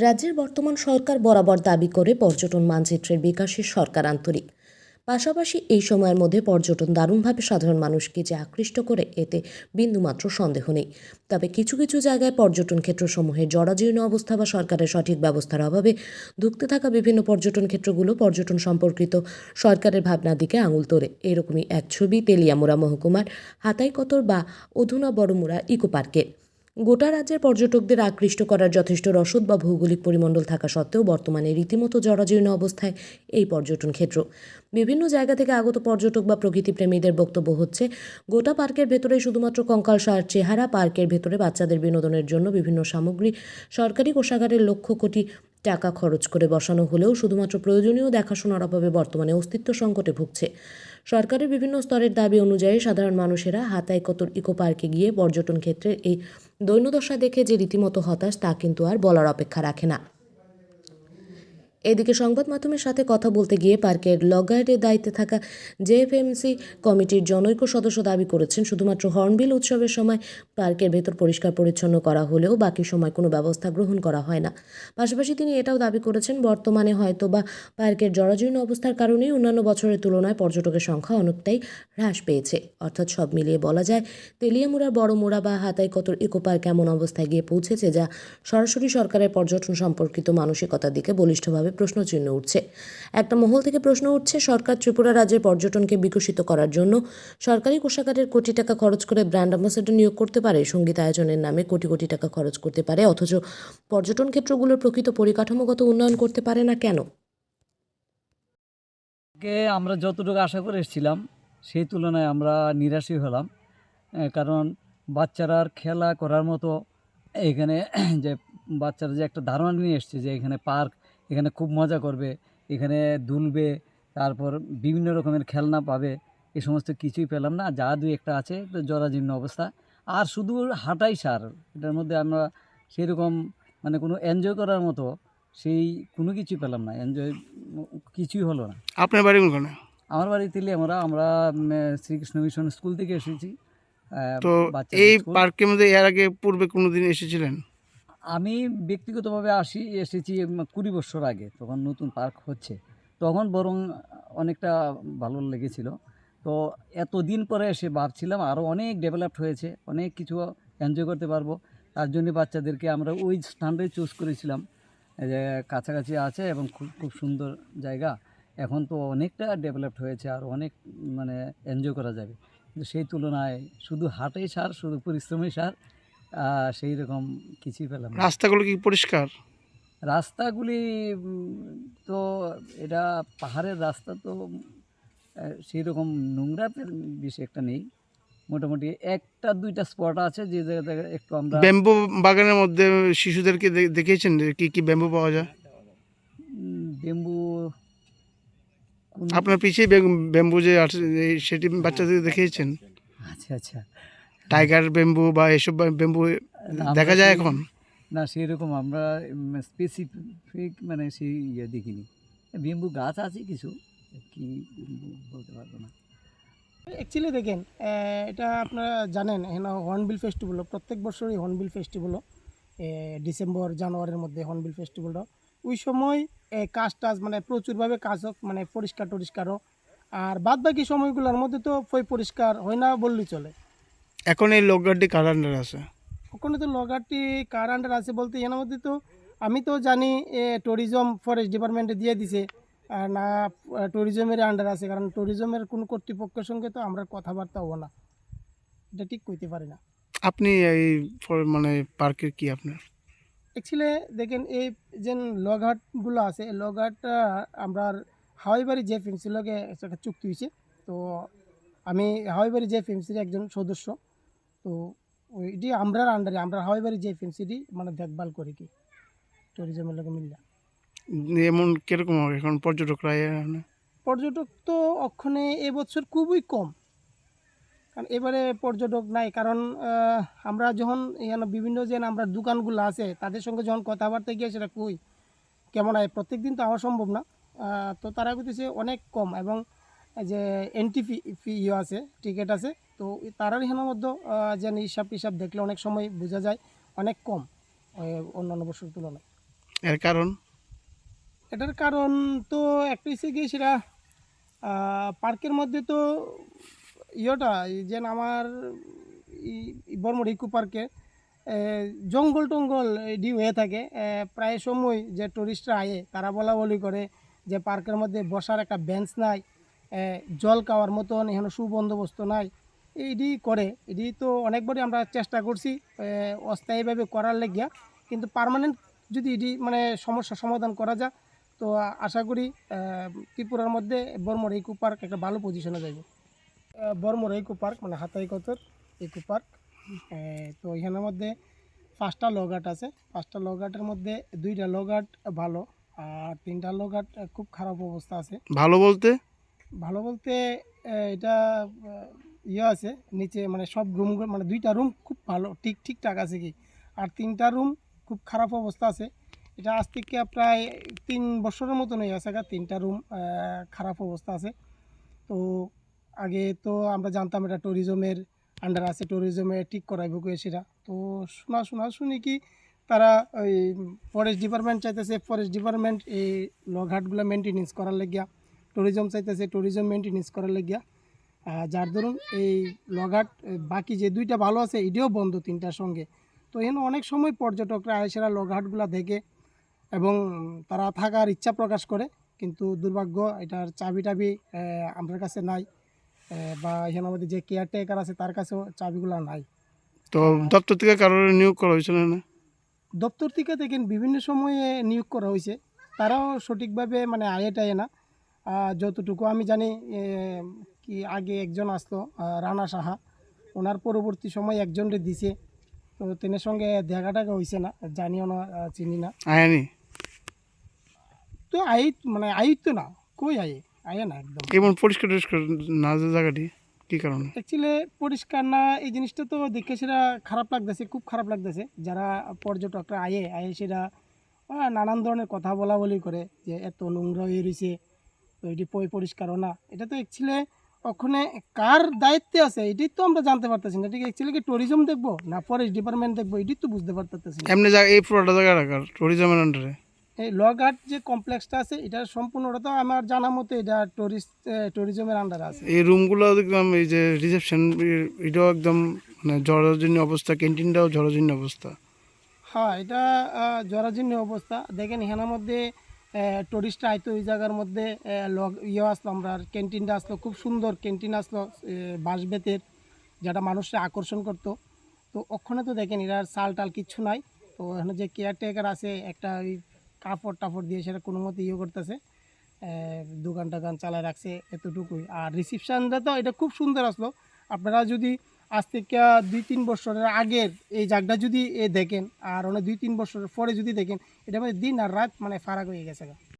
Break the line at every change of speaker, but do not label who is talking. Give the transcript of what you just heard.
রাজ্যের বর্তমান সরকার বরাবর দাবি করে পর্যটন মানচিত্রের বিকাশে সরকার আন্তরিক। পাশাপাশি এই সময়ের মধ্যে পর্যটন দারুণভাবে সাধারণ মানুষকে যে আকৃষ্ট করে এতে বিন্দুমাত্র সন্দেহ নেই। তবে কিছু কিছু জায়গায় পর্যটন ক্ষেত্রসমূহের জরাজীর্ণ অবস্থা বা সরকারের সঠিক ব্যবস্থার অভাবে ধুঁকতে থাকা বিভিন্ন পর্যটন ক্ষেত্রগুলো পর্যটন সম্পর্কিত সরকারের ভাবনার দিকে আঙুল তোলে। এরকমই এক ছবি তেলিয়ামুড়া মহকুমার হাতাইকতর বা অধুনা বড়মুড়া ইকো পার্কের। গোটা রাজ্যের পর্যটকদের আকৃষ্ট করার যথেষ্ট রসদ বা ভৌগোলিক পরিমণ্ডল থাকা সত্ত্বেও বর্তমানে রীতিমতো জরাজীর্ণ অবস্থায় এই পর্যটন ক্ষেত্র। বিভিন্ন জায়গা থেকে আগত পর্যটক বা প্রকৃতিপ্রেমীদের বক্তব্য হচ্ছে, গোটা পার্কের ভেতরে শুধুমাত্র কঙ্কালসার চেহারা। পার্কের ভেতরে বাচ্চাদের বিনোদনের জন্য বিভিন্ন সামগ্রী সরকারি কোষাগারের লক্ষ কোটি টাকা খরচ করে বসানো হলেও শুধুমাত্র প্রয়োজনীয় দেখাশোনার অভাবে বর্তমানে অস্তিত্ব সংকটে ভুগছে। সরকারের বিভিন্ন স্তরের দাবি অনুযায়ী সাধারণ মানুষেরা হাতাইকতর ইকো পার্কে গিয়ে পর্যটন ক্ষেত্রের এই দৈন্যদশা দেখে যে রীতিমতো হতাশ তা কিন্তু আর বলার অপেক্ষা রাখে না। এদিকে সংবাদ মাধ্যমের সাথে কথা বলতে গিয়ে পার্কের লগার্ডের দায়িত্বে থাকা জেএফএমসি কমিটির জনৈক সদস্য দাবি করেছেন, শুধুমাত্র হর্নবিল উৎসবের সময় পার্কের ভেতর পরিষ্কার পরিচ্ছন্ন করা হলেও বাকি সময় কোনো ব্যবস্থা গ্রহণ করা হয় না। পাশাপাশি তিনি এটাও দাবি করেছেন, বর্তমানে হয়তো বা পার্কের জরাজীর্ণ অবস্থার কারণেই অন্যান্য বছরের তুলনায় পর্যটকের সংখ্যা অনেকটাই হ্রাস পেয়েছে। অর্থাৎ সব মিলিয়ে বলা যায়, তেলিয়ামুড়ার বড়মুড়া বা হাতাইকতর ইকো পার্ক এমন অবস্থায় গিয়ে পৌঁছেছে যা সরাসরি সরকারের পর্যটন সম্পর্কিত মানসিকতার দিকে বলিষ্ঠভাবে প্রশ্নচিহ্ন উঠছে। একটা মহল থেকে প্রশ্ন উঠছে, সরকার ত্রিপুরা রাজ্যের পর্যটনকে বিকশিত করার জন্য সরকারি কোষাগারের কোটি টাকা খরচ করে ব্র্যান্ড অ্যাম্বাসেডর নিয়োগ করতে পারে, সঙ্গীত আয়োজনের নামে কোটি কোটি টাকা খরচ করতে পারে, অথচ পর্যটন ক্ষেত্রগুলোর প্রকৃত পরিকাঠামোগত উন্নয়ন করতে পারে না কেন?
আমরা যতটুকু আশা করে এসেছিলাম সেই তুলনায় আমরা নিরাশই হলাম। কারণ বাচ্চারা আর খেলা করার মতো এখানে যে বাচ্চারা যে একটা ধারণা নিয়ে এসছে যে এখানে পার্ক, এখানে খুব মজা করবে, এখানে দুলবে, তারপর বিভিন্ন রকমের খেলনা পাবে, এই সমস্ত কিছুই পেলাম না। যা দুই একটা আছে তো জরাজীর্ণ অবস্থা। আর শুধু হাঁটাই সার, এটার মধ্যে আমরা সেরকম মানে কোনো এনজয় করার মতো সেই কোনো কিছুই পেলাম না। এনজয় কিছুই হলো না।
আপনার বাড়ি কোনখানে?
আমার বাড়ি তেলিয়ামুড়া। আমরা শ্রীকৃষ্ণ মিশন স্কুল থেকে এসেছি।
তো
বাচ্চাদের
এই
স্কুল।
পার্কের মধ্যে এর আগে পূর্বে কোনোদিন এসেছিলেন?
আমি ব্যক্তিগতভাবে এসেছি ২০ বছর আগে, তখন নতুন পার্ক হচ্ছে। তখন বরং অনেকটা ভালো লেগেছিল। তো এতদিন পরে এসে ভাবছিলাম আরও অনেক ডেভেলপড হয়েছে, অনেক কিছু এনজয় করতে পারবো। তার জন্য বাচ্চাদেরকে আমরা ওই স্থানটাই চুজ করেছিলাম, যে কাছাকাছি আছে এবং খুব খুব সুন্দর জায়গা। এখন তো অনেকটা ডেভেলপড হয়েছে, আর অনেক মানে এনজয় করা যাবে। কিন্তু সেই তুলনায় শুধু হাটেই সার, শুধু পরিশ্রমী সার, সেই রকম কিছুই পেলাম না।
রাস্তাগুলো কি পরিষ্কার?
রাস্তাগুলি তো এটা পাহাড়ের রাস্তা, তো সেই রকম নোংরা বেশি একটা নেই। মোটামুটি একটা দুইটা স্পট আছে যে জায়গাতে একটু আমরা
ব্যাম্বু বাগানের মধ্যে শিশুদেরকে দেখিয়েছেন যে কি কি ব্যাম্বু পাওয়া যায়?
বেম্বু কোন
আপনার পিছিয়ে ব্যাম্বু যে আছে সেটি বাচ্চাদের দেখিয়েছেন?
আচ্ছা আচ্ছা।
টাইগার ব্যাম্বু বা এসব ব্যাম্বু
না,
দেখা
আমরা
যায়
সেই
এখন?
না সেরকম আমরা স্পেসিফিক মানে সেই দেখিনি। বেম্বু গাছ আছে কিছু, কি বেম্বু বলতে পারবো না।
অ্যাকচুয়ালি দেখেন, এটা আপনারা জানেন এখানে হর্নবিল ফেস্টিভ্যাল প্রত্যেক বছরই হর্নবিল ফেস্টিভ্যাল ডিসেম্বর জানুয়ারির মধ্যে হর্নবিল ফেস্টিভ্যালটা ওই সময় কাজ টাজ মানে প্রচুরভাবে কাজ হোক, মানে পরিষ্কার টরিষ্কার হোক। আর বাদ বাকি সময়গুলোর মধ্যে তো পরিষ্কার হয় না বললেই চলে।
এখন এই লোকগার্ডটি কার আন্ডারে আছে?
ওখানে তো লগারটি কার আন্ডার আছে বলতে এর মধ্যে তো আমি তো জানি ট্যুরিজম ফরেস্ট ডিপার্টমেন্টে দিয়ে দিছে, আর না ট্যুরিজমের আন্ডার আছে, কারণ ট্যুরিজমের কোনো কর্তৃপক্ষের সঙ্গে তো আমরা কথাবার্তা হবো না, এটা ঠিক কইতে পারি না।
আপনি এই মানে পার্কের কি আপনার?
অ্যাকচুয়ালি দেখেন, এই যে লগহাটগুলো আছে, এই লগহাটটা আমরা হাওয়াইবাড়ি যে ফিমসির লগে একটা চুক্তি হয়েছে। তো আমি হাওয়াইবাড়ি যে ফিমসির একজন সদস্য। তো ওইটি আমরার আন্ডারে আমরা হাওয়াইবাড়ি যে ফিমসিটি মানে দেখভাল করি কি ট্যুরিজমের লগে মিললা।
এমন কিরকম হবে এখন পর্যটকরা এখানে?
পর্যটক তো ওখানে এবছর খুবই কম, কারণ এবারে পর্যটক নাই। কারণ আমরা যখন এখানে বিভিন্ন যে আমরা দোকানগুলো আছে তাদের সঙ্গে যখন কথাবার্তা গিয়ে সেটা কই কেমন হয়, প্রত্যেক দিন তো হওয়া সম্ভব না। তো তারা বলতেছে অনেক কম, এবং যে এন্ট্রি ফি আছে, টিকিট আছে। তো তারার এখানের মধ্যে যে হিসাব টিসাব দেখলে অনেক সময় বোঝা যায় অনেক কম অন্যান্য বছর তুলনায়।
এর কারণ?
এটার কারণ তো একটা হচ্ছে গিয়ে সেটা পার্কের মধ্যে তো ইয়েটা এই যে আমার বর্মর ইকো পার্কে জঙ্গল টঙ্গল এডি হয়ে থাকে। প্রায় সময় যে টুরিস্টরা আয়ে তারা বলা বলি করে যে পার্কের মধ্যে বসার একটা বেঞ্চ নাই, জল খাওয়ার মতন এখানে সুবন্দোবস্ত নাই, এইডি করে। এডি তো অনেকবারই আমরা চেষ্টা করছি অস্থায়ীভাবে করার লেগিয়া, কিন্তু পার্মানেন্ট যদি এডি মানে সমস্যার সমাধান করা যায় তো আশা করি ত্রিপুরার মধ্যে বর্মর ইকো পার্ক একটা ভালো পজিশনে যাবে। বর্মর ইকো পার্ক মানে হাতাইকতর ইকো পার্ক। তো এখানের মধ্যে 5টা লঘাট আছে। 5টা লঘাটের মধ্যে 2টা লঘাট ভালো আর 3টা লঘাট খুব খারাপ অবস্থা আছে।
ভালো বলতে?
ভালো বলতে এটা ইয়ে আছে নিচে মানে সব রুম মানে 2টা রুম খুব ভালো ঠিকঠাক আছে কি, আর 3টা রুম খুব খারাপ অবস্থা আছে। এটা আজ থেকে প্রায় 3 বছরের মতন হয়ে গেছে 3টা রুম খারাপ অবস্থা আছে। তো আগে তো আমরা জানতাম এটা ট্যুরিজমের আন্ডার আছে, ট্যুরিজমে ঠিক করাইব কয়ে সেটা। তো শুনি কি তারা ওই ফরেস্ট ডিপার্টমেন্ট চাইতেছে, ফরেস্ট ডিপার্টমেন্ট এই লঘাটগুলো মেনটেনেন্স করার লাগিয়া, ট্যুরিজম চাইতেছে ট্যুরিজম মেনটেনেন্স করার লাগিয়া। যার ধরুন এই লঘাট বাকি যে 2টা ভালো আছে এটিও বন্ধ 3টার সঙ্গে। তো এখানে অনেক সময় পর্যটকরা এসেরা লঘাটগুলো দেখে এবং তারা থাকার ইচ্ছা প্রকাশ করে, কিন্তু দুর্ভাগ্য এটার চাবি টাবি আমার কাছে নাই, বা এখানে আমাদের যে কেয়ারটেকার আছে তার কাছেও চাবিগুলো নাই।
তো দপ্তর থেকে কারোর নিয়োগ করা হয়েছিল না?
দপ্তর থেকে দেখেন বিভিন্ন সময়ে নিয়োগ করা হয়েছে, তারাও সঠিকভাবে মানে আয়ে টায়ে না। যতটুকু আমি জানি কি আগে একজন আসতো রানা সাহা, ওনার পরবর্তী সময় একজনকে দিছে। তো তেনের সঙ্গে দেখা টাকা হয়েছে না, জানিও না, চিনি না।
আয়ানি?
তো আই মানে আয়ুত্ত না, কই আয়ে না একদম।
কেমন পরিষ্কার টরিষ্কার না যে জায়গাটি, কী কারণে?
অ্যাকচুয়ালি পরিষ্কার না, এই জিনিসটা তো দেখে সেটা খারাপ লাগতেছে, খুব খারাপ লাগতেছে। যারা পর্যটকরা আয়ে সেটা নানান ধরনের কথা বলা বলি করে যে এত নোংরা হয়ে রয়েছে, তো এটি পরিষ্কারও না। এটা তো অ্যাকচুয়ালি ওখানে কার দায়িত্বে আছে এটাই তো আমরা জানতে পারতেছি না। ঠিক অ্যাকচুয়ালি কি ট্যুরিজম দেখবো না ফরেস্ট ডিপার্টমেন্ট দেখবো, এটাই তো বুঝতে পারতেছি না।
এমনি এই পুরোটা জায়গা রাখার ট্যুরিজমের আন্ডারে?
এই লঘাট যে কমপ্লেক্সটা আছে এটা সম্পূর্ণটা তো আমার জানা মতো এটা ট্যুরিজমের আন্ডারে আছে।
এই রুমগুলো দেখলাম, এই যে রিসেপশন, এটাও একদম মানে জরাজীর্ণ অবস্থা, ক্যান্টিনটাও জরাজীর্ণ অবস্থা।
হ্যাঁ, এটা জরাজীর্ণ অবস্থা। দেখেন এখানের মধ্যে টুরিস্টরা আইতো ওই জায়গার মধ্যে আসলো, আমরা ক্যান্টিনটা আসলো, খুব সুন্দর ক্যান্টিন আসলো বাঁশ বেতের, যেটা মানুষরা আকর্ষণ করতো। তো ওখানে তো দেখেন এরা চাল টাল কিচ্ছু নাই। তো এখানে যে কেয়ারটেকার আছে একটা ওই কাপড় টাপড় দিয়ে সেটা কোনো মতে করতেছে, দোকান টোকান চালায় রাখছে, এতটুকুই। আর রিসিপশানটা তো এটা খুব সুন্দর আসলো। আপনারা যদি আজ থেকে 2-3 বছরের আগের এই জায়গাটা যদি দেখেন আর অনেক 2-3 বছরের পরে যদি দেখেন, এটা মানে দিন আর রাত মানে ফারাক হয়ে গেছে।